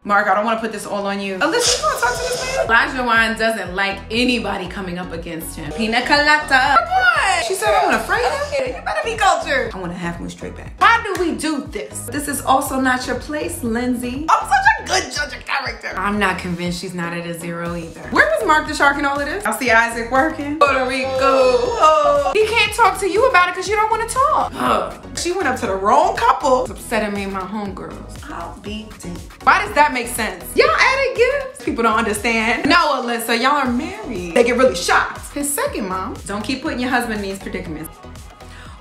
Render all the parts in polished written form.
Mark, I don't want to put this all on you. Alyssa, you want to talk to this man? Olajuwon doesn't like anybody coming up against him. Pina colada. What? She said I want to fight him? You better be cultured. I want to half move straight back. Why do we do this? This is also not your place, Lindsay. I'm such a good judge of character. I'm not convinced she's not at a 0 either. Where was Mark the Shark in all of this? I see Isaac working. Puerto Rico. Oh. He can't talk to you about it because you don't want to talk. She went up to the wrong couple. It's upsetting me and my homegirls. I'll be dead. Why does that make sense? Y'all added gifts. People don't understand. No, Alyssa, y'all are married. They get really shocked. His second mom. Don't keep putting your husband in these predicaments.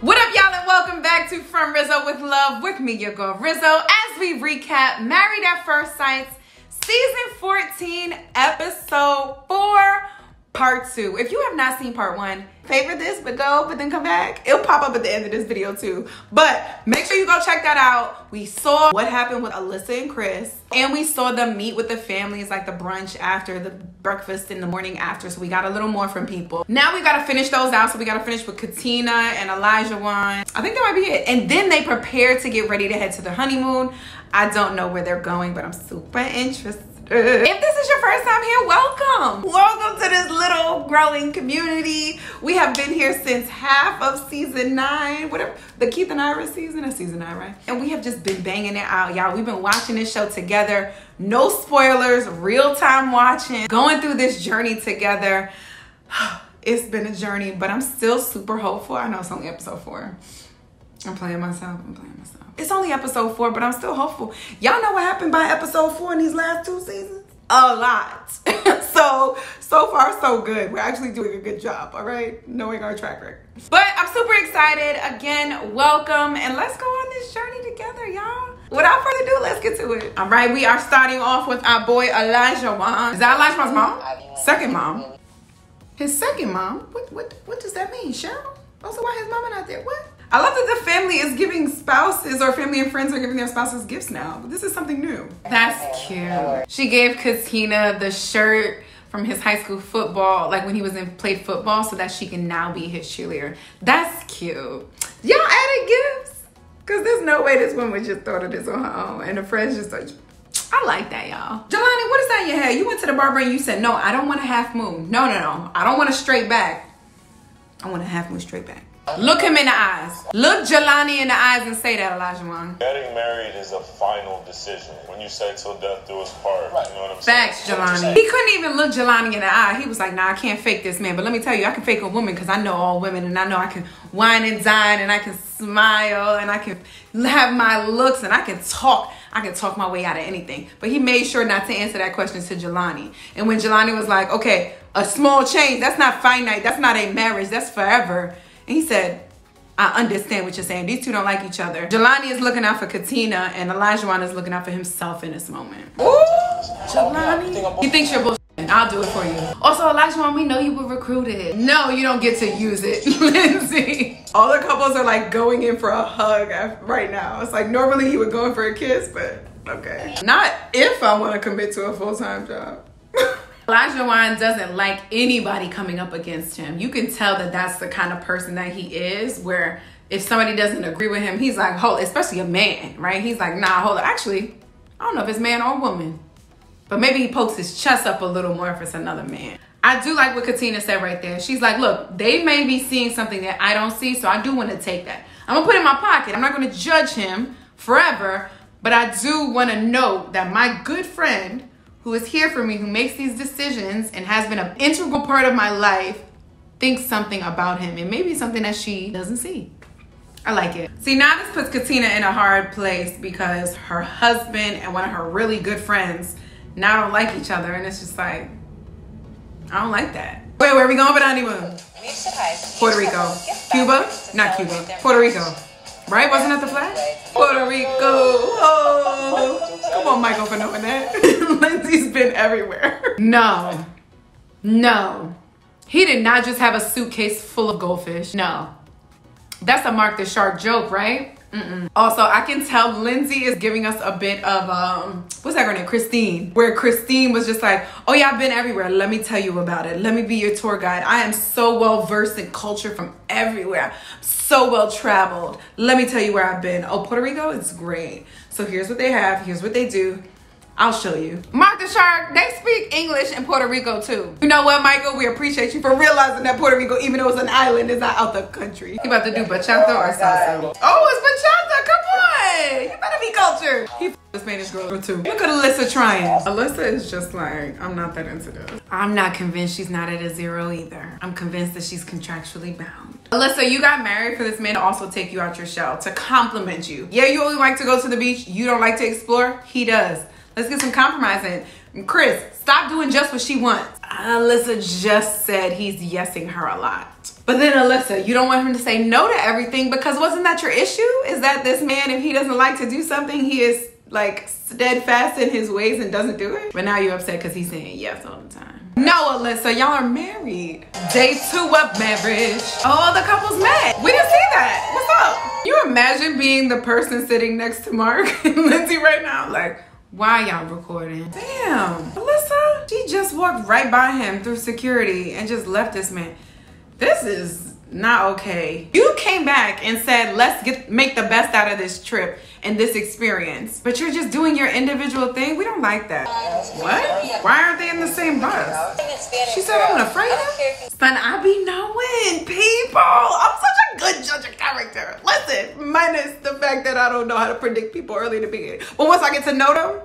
What up, y'all, and welcome back to From Rizzo with Love with me, your girl Rizzo, as we recap Married at First Sight, Season 14, Episode 4, Part 2. If you have not seen Part 1, favorite this, but then come back. It'll pop up at the end of this video too. But make sure you go check that out. We saw what happened with Alyssa and Chris, and we saw them meet with the families, like the brunch after, the breakfast in the morning after. So we got a little more from people. Now we gotta finish those out. So we gotta finish with Katina and Olajuwon. I think that might be it. And then they prepare to get ready to head to the honeymoon. I don't know where they're going, but I'm super interested. If this is your first time here, welcome. Welcome to this little growing community. We have been here since half of season 9, whatever, the Keith and Iris season. That's season 9, right? And we have just been banging it out, y'all. We've been watching this show together. No spoilers, real time watching, going through this journey together. It's been a journey, but I'm still super hopeful. I know it's only episode 4. I'm playing myself. It's only episode 4, but I'm still hopeful. Y'all know what happened by episode 4 in these last 2 seasons? A lot. so far, so good. We're actually doing a good job, all right? Knowing our track record. But I'm super excited. Again, welcome. And let's go on this journey together, y'all. Without further ado, let's get to it. All right, we are starting off with our boy, Olajuwon. Is that Olajuwon's mom? Second mom. His second mom? What does that mean, Cheryl? Also, why his mama not there? What? I love that the family is giving spouses, or family and friends are giving their spouses gifts now. But this is something new. That's cute. She gave Katina the shirt from his high school football, like when he played football, so that she can now be his cheerleader. That's cute. Y'all added gifts? Because there's no way this woman would just throw this on her own. And the friends just like, I like that, y'all. Jelani, what is that in your hair? You went to the barber and you said, no, I don't want a half moon. No. I don't want a straight back. I want a half moon straight back. Look him in the eyes. Look Jelani in the eyes and say that, Olajuwon. Getting married is a final decision. When you say till death do us part, right. You know what I'm saying? Facts, Jelani. He couldn't even look Jelani in the eye. He was like, nah, I can't fake this man. But let me tell you, I can fake a woman because I know all women, and I know I can wine and dine, and I can smile, and I can have my looks, and I can talk. I can talk my way out of anything. But he made sure not to answer that question to Jelani. And when Jelani was like, okay, a small change, that's not finite. That's not a marriage. That's forever. And he said, I understand what you're saying. These two don't like each other. Jelani is looking out for Katina, and Olajuwon is looking out for himself in this moment. Ooh, Jelani. He thinks you're bullshit. I'll do it for you. Also, Olajuwon, we know you were recruited. No, you don't get to use it, Lindsay. All the couples are like going in for a hug right now. It's like normally you would go in for a kiss, but okay. Not if I want to commit to a full-time job. Olajuwon doesn't like anybody coming up against him. You can tell that that's the kind of person that he is, where if somebody doesn't agree with him, he's like, hold, especially a man, right? He's like, nah, hold it. Actually, I don't know if it's man or woman, but maybe he pokes his chest up a little more if it's another man. I do like what Katina said right there. She's like, look, they may be seeing something that I don't see, so I do want to take that. I'm going to put it in my pocket. I'm not going to judge him forever, but I do want to know that my good friend who is here for me, who makes these decisions and has been an integral part of my life, thinks something about him. And maybe something that she doesn't see. I like it. See, now this puts Katina in a hard place because her husband and one of her really good friends now don't like each other. And it's just like, I don't like that. Wait, where are we going for the honeymoon? Puerto Rico. Cuba? Not Cuba. Puerto Rico. Right? Wasn't that the flag? Puerto Rico. Oh. Come on, Michael, for knowing that. Lindsay's been everywhere. No. He did not just have a suitcase full of goldfish. No. That's a Mark the Shark joke, right? Also, I can tell Lindsay is giving us a bit of, what's that girl name? Christine. Where Christine was just like, oh yeah, I've been everywhere. Let me tell you about it. Let me be your tour guide. I am so well versed in culture from everywhere. So well traveled. Let me tell you where I've been. Oh, Puerto Rico, it's great. So here's what they have. Here's what they do. I'll show you. Martha Shark, they speak English in Puerto Rico too. You know what, Michael? We appreciate you for realizing that Puerto Rico, even though it's an island, is not out the country. You about to do bachata or salsa? Oh, it's bachata, come on. You better be cultured. He f***ed the Spanish girl too. Look at Alyssa trying. Alyssa is just like, I'm not that into this. I'm not convinced she's not at a 0 either. I'm convinced that she's contractually bound. Alyssa, you got married for this man to also take you out your shell, to compliment you. Yeah, you only like to go to the beach. You don't like to explore. He does. Let's get some compromise in. Chris, stop doing just what she wants. Alyssa just said he's yesing her a lot. But then Alyssa, you don't want him to say no to everything, because wasn't that your issue? Is that this man, if he doesn't like to do something, he is like steadfast in his ways and doesn't do it? But now you're upset because he's saying yes all the time. No, Alyssa, y'all are married. Day 2 of marriage. Oh, the couple's met. We didn't see that. What's up? You imagine being the person sitting next to Mark and Lindsay right now? Like, why y'all recording? Damn, Alyssa, she just walked right by him through security and just left this man. This is not okay. You came back and said, let's make the best out of this trip and this experience, but you're just doing your individual thing. We don't like that. What? Why aren't they in the same bus? She said, I'm afraid of. Son, I be knowing people. I'm such a good judge of character. Listen, minus the fact that I don't know how to predict people early in the beginning. But once I get to know them,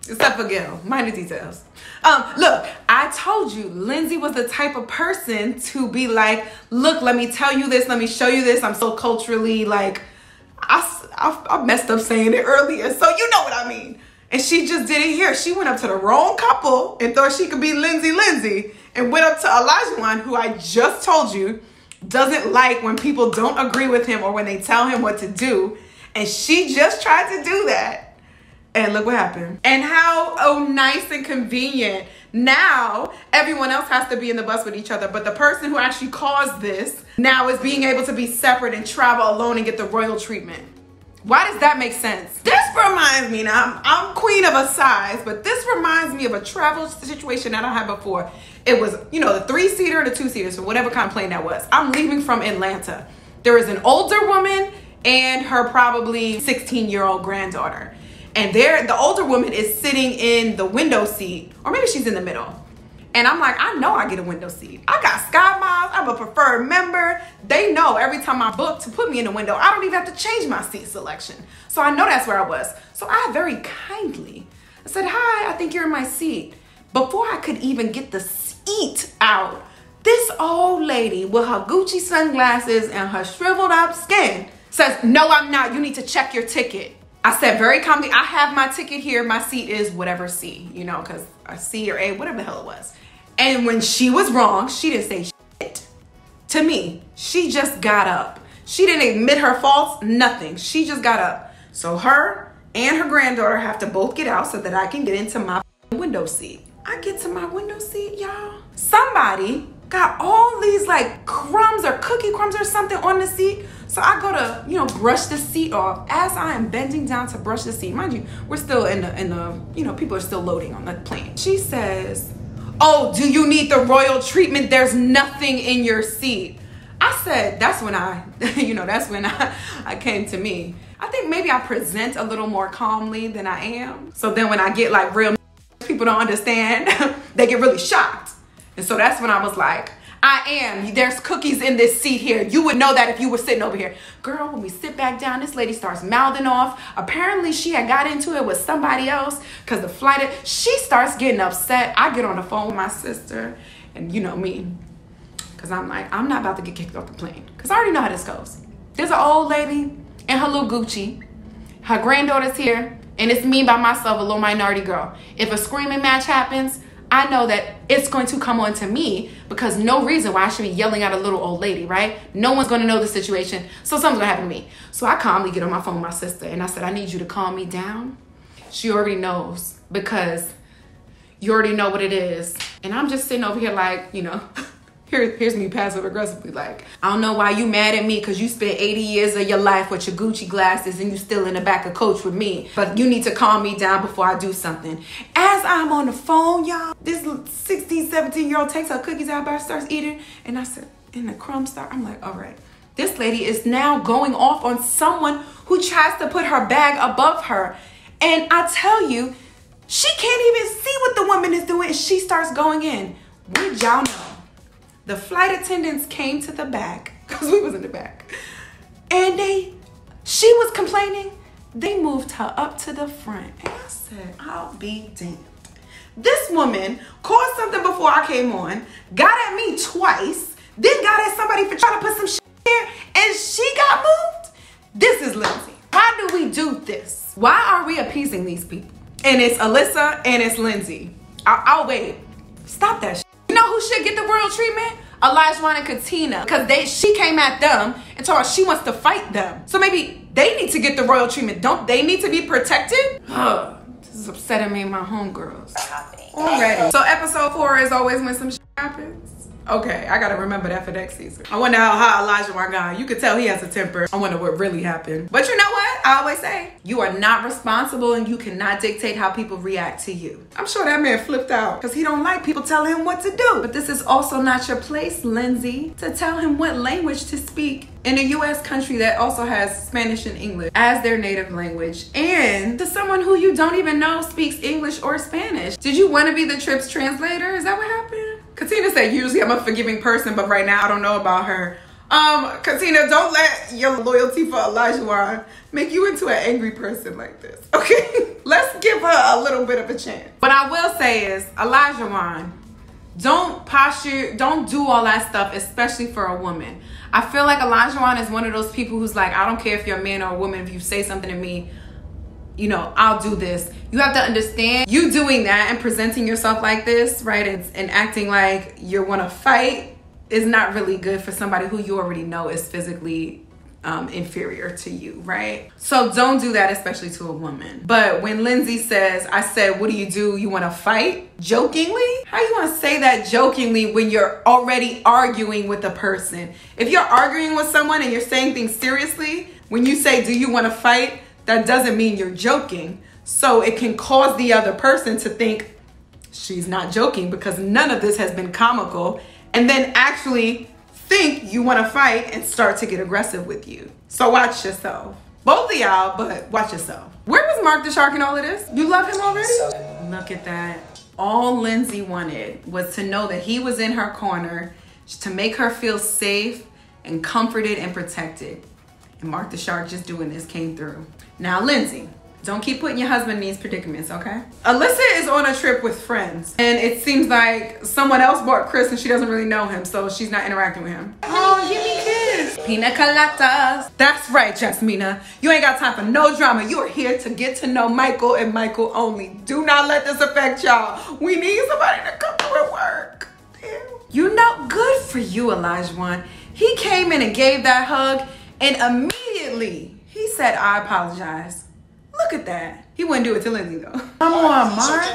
except for Gail, minor details. Look, I told you Lindsay was the type of person to be like, look, let me tell you this, let me show you this. I'm so culturally like, I messed up saying it earlier, so you know what I mean. And she just did it here. She went up to the wrong couple and thought she could be Lindsay and went up to Elijah, who I just told you doesn't like when people don't agree with him or when they tell him what to do. And she just tried to do that. And look what happened. And how nice and convenient. Now, everyone else has to be in the bus with each other. But the person who actually caused this now is being able to be separate and travel alone and get the royal treatment. Why does that make sense? This reminds me, now I'm queen of a size, but this reminds me of a travel situation that I had before. It was, you know, the 3-seater and the 2-seater, so whatever kind of plane that was. I'm leaving from Atlanta. There is an older woman and her probably 16-year-old granddaughter. And the older woman is sitting in the window seat, or maybe she's in the middle. And I'm like, I know I get a window seat. I got Sky Miles, I'm a preferred member. They know every time I book to put me in the window, I don't even have to change my seat selection. So I know that's where I was. So I very kindly, I said, hi, I think you're in my seat. Before I could even get the seat out, this old lady with her Gucci sunglasses and her shriveled up skin says, no, I'm not, you need to check your ticket. I said very calmly, I have my ticket here. My seat is whatever C, you know, because a C or A, whatever the hell it was. And when she was wrong, she didn't say shit to me. She just got up. She didn't admit her faults, nothing. She just got up. So her and her granddaughter have to both get out so that I can get into my window seat. I get to my window seat, y'all. Somebody got all these like crumbs or cookie crumbs or something on the seat. So I go to, you know, brush the seat off. As I am bending down to brush the seat, mind you, we're still in the, you know, people are still loading on the plane. She says, oh, do you need the royal treatment? There's nothing in your seat. I said, that's when I came to me. I think maybe I present a little more calmly than I am. So then when I get like real people don't understand, they get really shocked. And so that's when I was like, there's cookies in this seat here. You would know that if you were sitting over here. Girl, when we sit back down, this lady starts mouthing off. Apparently she had got into it with somebody else because the flight, she starts getting upset. I get on the phone with my sister and you know me, because I'm like, I'm not about to get kicked off the plane because I already know how this goes. There's an old lady and her little Gucci. Her granddaughter's here and it's me by myself, a little minority girl. If a screaming match happens, I know that it's going to come on to me because no reason why I should be yelling at a little old lady, right? No one's going to know the situation, so something's going to happen to me. So I calmly get on my phone with my sister and I said, I need you to calm me down. She already knows because you already know what it is. And I'm just sitting over here like, you know, here's me passive aggressively like, I don't know why you mad at me because you spent 80 years of your life with your Gucci glasses and you still in the back of coach with me. But you need to calm me down before I do something. As I'm on the phone, y'all, this 16, 17-year-old takes her cookies out and starts eating. And I said, and the crumbs start, I'm like, all right. This lady is now going off on someone who tries to put her bag above her. And I tell you, can't even see what the woman is doing. And she starts going in. Would y'all know? The flight attendants came to the back, because we was in the back, and she was complaining. They moved her up to the front. And I said, I'll be damned. This woman caused something before I came on, got at me twice, then got at somebody for trying to put some shit here, and she got moved. This is Lindsay. Why do we do this? Why are we appeasing these people? And it's Alyssa and it's Lindsay. I'll wait. Stop that shit. You know who should get the royal treatment? Elijah and Katina, because she came at them and told her she wants to fight them. So maybe they need to get the royal treatment. Don't they need to be protected? This is upsetting me and my homegirls already. So episode 4 is always when some shit happens. Okay, I gotta remember that for next season. I wonder how hot Elijah got. You could tell he has a temper. I wonder what really happened. But you know what? I always say, you are not responsible and you cannot dictate how people react to you. I'm sure that man flipped out because he don't like people telling him what to do. But this is also not your place, Lindsay, to tell him what language to speak in a U.S. country that also has Spanish and English as their native language, and to someone who you don't even know speaks English or Spanish. Did you want to be the trip's translator? Is that what happened? Katina said, usually I'm a forgiving person, but right now I don't know about her. Katina, don't let your loyalty for Elijah make you into an angry person like this, okay? Let's give her a little bit of a chance. What I will say is, Elijah, don't posture, don't do all that stuff, especially for a woman. I feel like Elijah is one of those people who's like, I don't care if you're a man or a woman, if you say something to me, you know, I'll do this. You have to understand, you doing that and presenting yourself like this, right, and acting like you want to fight is not really good for somebody who you already know is physically inferior to you, right? So don't do that, especially to a woman. But when Lindsay says, I said, what do? You want to fight? Jokingly? How you want to say that jokingly when you're already arguing with a person? If you're arguing with someone and you're saying things seriously, when you say, do you want to fight? That doesn't mean you're joking. So it can cause the other person to think she's not joking because none of this has been comical, and then actually think you want to fight and start to get aggressive with you. So watch yourself. Both of y'all, but watch yourself. Where was Mark the Shark in all of this? You love him already? Look at that. All Lindsay wanted was to know that he was in her corner to make her feel safe and comforted and protected. And Mark the Shark just doing this came through. Now, Lindsay, don't keep putting your husband in these predicaments, okay? Alyssa is on a trip with friends, and it seems like someone else bought Chris and she doesn't really know him, so she's not interacting with him. Oh, give me kiss. Pina coladas. That's right, Jasmina. You ain't got time for no drama. You are here to get to know Michael and Michael only. Do not let this affect y'all. We need somebody to come through and work. Damn. You know, good for you, Elijah. He came in and gave that hug, and immediately he said, I apologize. Look at that. He wouldn't do it to Lindsay though. Come on, Mark.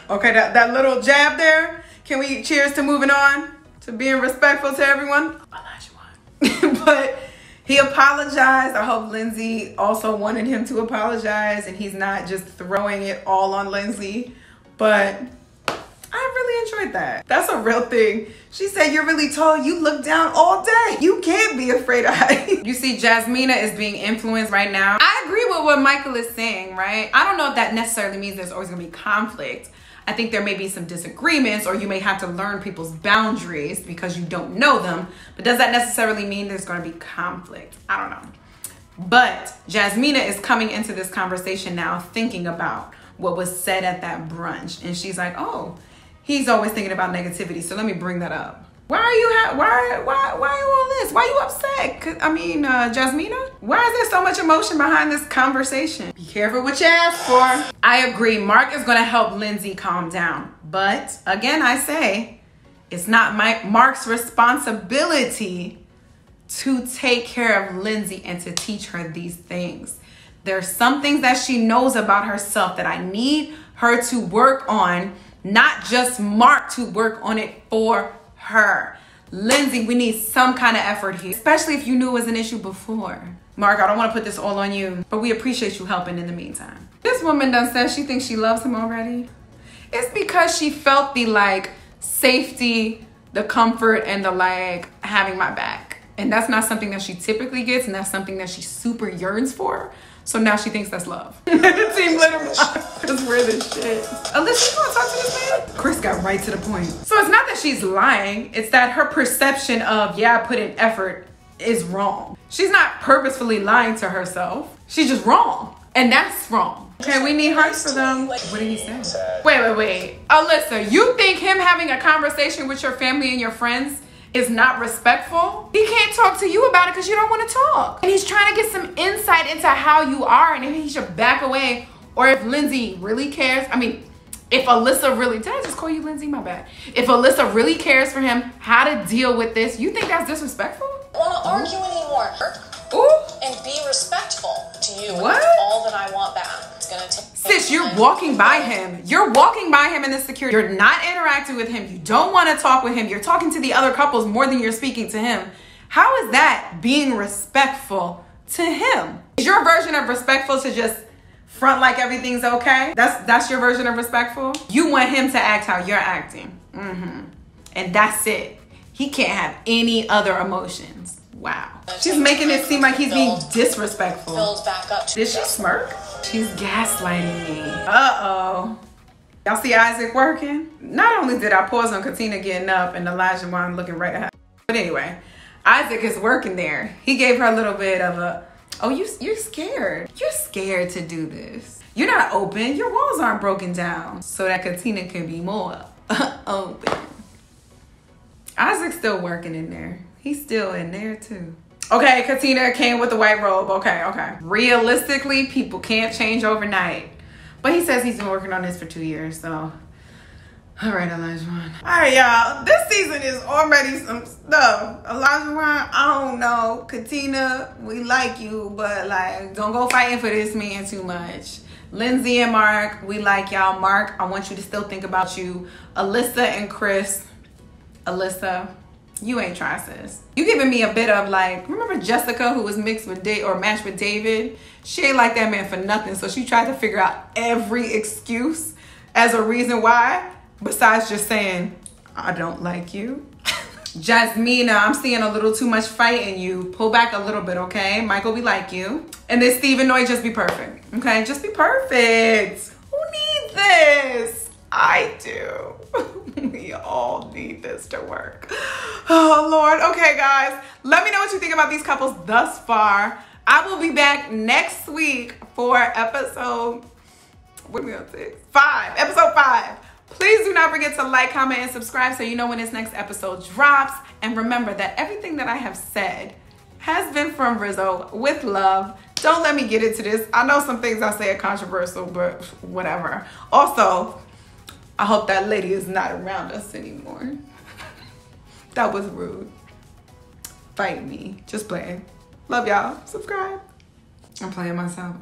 Okay, that little jab there. Can we cheers to moving on? To being respectful to everyone? Elijah. But he apologized. I hope Lindsay also wanted him to apologize and he's not just throwing it all on Lindsay. But I really enjoyed that. That's a real thing. She said, you're really tall. You look down all day. You can't be afraid of height. You see, Jasmina is being influenced right now. I agree with what Michael is saying, right? I don't know if that necessarily means there's always gonna be conflict. I think there may be some disagreements, or you may have to learn people's boundaries because you don't know them. But does that necessarily mean there's gonna be conflict? I don't know. But Jasmina is coming into this conversation now thinking about what was said at that brunch. And she's like, oh, he's always thinking about negativity, so let me bring that up. Why are you why are you all this? Why are you upset? I mean, Jasmina, why is there so much emotion behind this conversation? Be careful what you ask for. I agree, Mark is gonna help Lindsay calm down. But again, I say, it's not Mark's responsibility to take care of Lindsay and to teach her these things. There's some things that she knows about herself that I need her to work on, not just Mark to work on it for her. Lindsay, we need some kind of effort here, especially if you knew it was an issue before. Mark, I don't want to put this all on you, but we appreciate you helping in the meantime. This woman done says she thinks she loves him already. It's because she felt the like safety, the comfort, and the like having my back. And that's not something that she typically gets, and that's something that she super yearns for. So now she thinks that's love. Team Glitter is weird as shit. Alyssa, you wanna talk to this man? Chris got right to the point. So it's not that she's lying. It's that her perception of, yeah, I put in effort is wrong. She's not purposefully lying to herself. She's just wrong. And that's wrong. Okay, we need hearts for them. What did he say? Wait. Alyssa, you think him having a conversation with your family and your friends is not respectful? He can't talk to you about it because you don't want to talk. And he's trying to get some insight into how you are and if he should back away, or if Lindsay really cares. I mean, if Alyssa really, did I just call you Lindsay? My bad. If Alyssa really cares for him, how to deal with this, you think that's disrespectful? I don't want to argue anymore. Ooh. And be respectful to you. What? That's all that I want back. It's gonna take. Sis, you're walking by him. You're walking by him in the security. You're not interacting with him. You don't want to talk with him. You're talking to the other couples more than you're speaking to him. How is that being respectful to him? Is your version of respectful to just front like everything's okay? That's your version of respectful? You want him to act how you're acting. And that's it. He can't have any other emotions. Wow. She's making it seem like he's being disrespectful. Build back up. Did she smirk? She's gaslighting me. Uh-oh. Y'all see Isaac working? Not only did I pause on Katina getting up and Elijah Wan looking right at her, but anyway, Isaac is working there. He gave her a little bit of a, oh, you're scared. You're scared to do this. You're not open. Your walls aren't broken down so that Katina can be more open. Isaac's still working in there. He's still in there too. Okay, Katina came with the white robe. Okay. Realistically, people can't change overnight. But he says he's been working on this for 2 years, so. All right, Elijah Wan. All right, y'all. This season is already some stuff. Elijah Wan, I don't know. Katina, we like you, but like, don't go fighting for this man too much. Lindsay and Mark, we like y'all. Mark, I want you to still think about you. Alyssa and Chris. Alyssa, you ain't try, sis. You giving me a bit of like, remember Jessica who was mixed with matched with David? She ain't like that man for nothing. So she tried to figure out every excuse as a reason why, besides just saying, I don't like you. Jasmina, I'm seeing a little too much fight in you. Pull back a little bit, okay? Michael, we like you. And then Stephen Noy, just be perfect, okay? Just be perfect. Who needs this? I do. We all need this to work. Oh, Lord. Okay, guys. Let me know what you think about these couples thus far. I will be back next week for episode, what are we on to? 5. Episode 5. Please do not forget to like, comment, and subscribe so you know when this next episode drops. And remember that everything that I have said has been from Rizzo with love. Don't let me get into this. I know some things I say are controversial, but whatever. Also, I hope that lady is not around us anymore. That was rude. Fight me. Just playing. Love y'all. Subscribe. I'm playing myself.